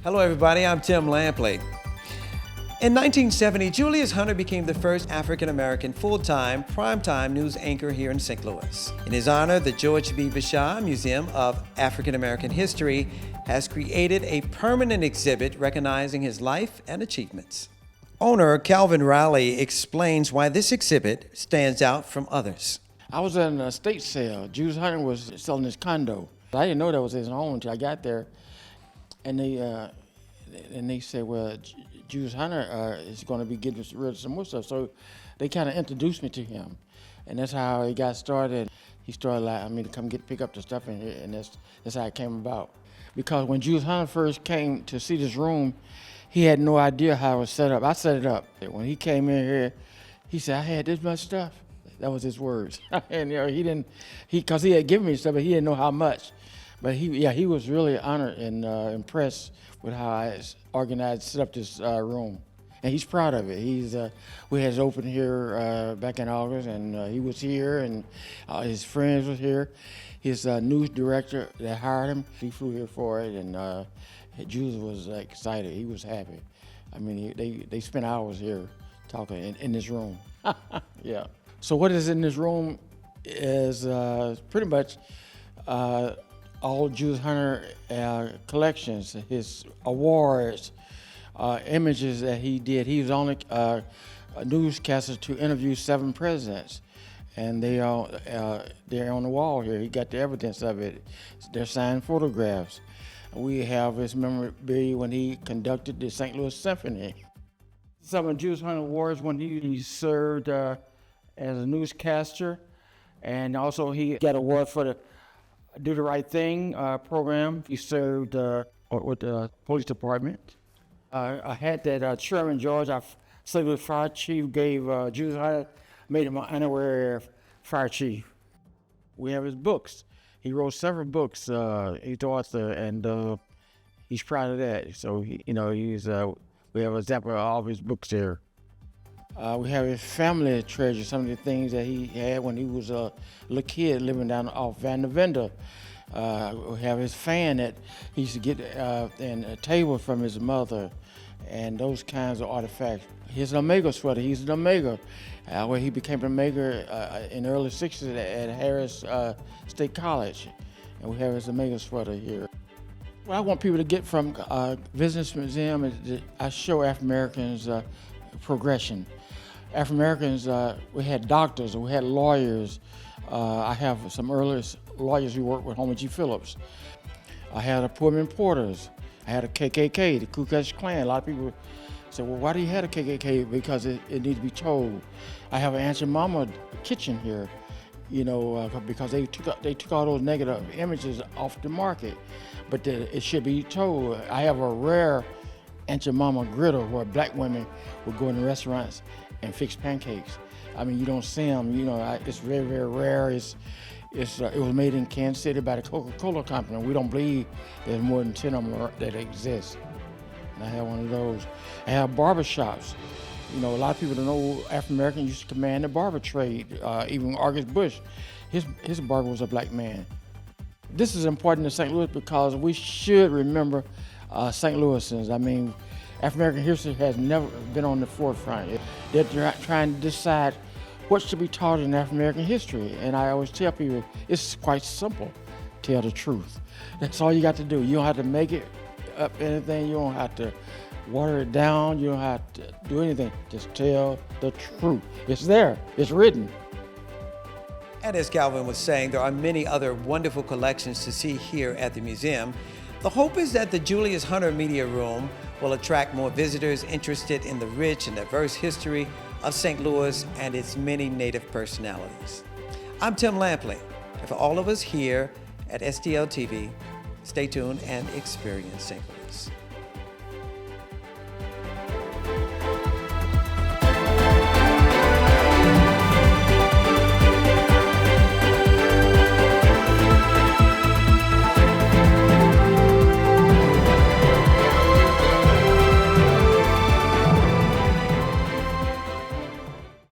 Hello everybody, I'm Tim Lampley. In 1970, Julius Hunter became the first African-American full-time, primetime news anchor here in St. Louis. In his honor, the George B. Vashon Museum of African-American History has created a permanent exhibit recognizing his life and achievements. Owner Calvin Riley explains why this exhibit stands out from others. I was in a estate sale. Julius Hunter was selling his condo. I didn't know that was his home until I got there. And they said, well, Julius Hunter is going to be getting rid of some more stuff. So they kind of introduced me to him. And that's how he got started. He started allowing me to come pick up the stuff in here, and that's how it came about. Because when Julius Hunter first came to see this room, he had no idea how it was set up. I set it up. When he came in here, he said, I had this much stuff. That was his words. And because he had given me stuff, but he didn't know how much. But he was really honored and impressed with how I organized, set up this room. And he's proud of it. We had it open here back in August, and he was here, and his friends was here. His news director that hired him, he flew here for it, and Julius was excited. He was happy. I mean, they spent hours here talking in this room. Yeah. So what is in this room is pretty much all Julius Hunter collections, his awards, images that he did. He was only a newscaster to interview 7 presidents, and they're on the wall here. He got the evidence of it. They're signed photographs. We have his memorabilia when he conducted the St. Louis Symphony. Some of Julius Hunter awards when he served as a newscaster, and also he got awards for the Do the Right Thing program. He served with the police department. I had that Chairman George, our St. Louis fire chief, gave Julius Hunter, made him an honorary fire chief. We have his books. He wrote several books. He's the author, and he's proud of that. So we have an example of all of his books here. We have his family treasure, some of the things that he had when he was a little kid living down off Van der Vender. We have his fan that he used to get and a table from his mother, and those kinds of artifacts. His Omega sweater, he's an Omega, where he became an Omega in the early 60s at Harris State College. And we have his Omega sweater here. What I want people to get from Business Museum is that I show African Americans progression. African Americans, we had doctors, we had lawyers. I have some early lawyers who worked with Homer G. Phillips. I had a Pullman Porters. I had a KKK, the Ku Klux Klan. A lot of people say, well, why do you have a KKK? Because it needs to be told. I have an Aunt and Mama kitchen here, because they took all those negative images off the market, but it should be told. I have a rare Aunt and Mama griddle where black women would go in restaurants and fix pancakes. I mean, you don't see them. It's very, very rare. It was made in Kansas City by the Coca-Cola Company. We don't believe there's more than 10 of them that exist. And I have one of those. I have barbershops. A lot of people don't know African Americans used to command the barber trade. Even August Bush, his barber was a black man. This is important to St. Louis because we should remember St. Louisans. I mean, African-American history has never been on the forefront. They're trying to decide what should be taught in African-American history. And I always tell people, it's quite simple. Tell the truth. That's all you got to do. You don't have to make it up anything. You don't have to water it down. You don't have to do anything. Just tell the truth. It's there. It's written. And as Calvin was saying, there are many other wonderful collections to see here at the museum. The hope is that the Julius Hunter Media Room will attract more visitors interested in the rich and diverse history of St. Louis and its many Native personalities. I'm Tim Lampley, and for all of us here at STL TV, stay tuned and experience St. Louis.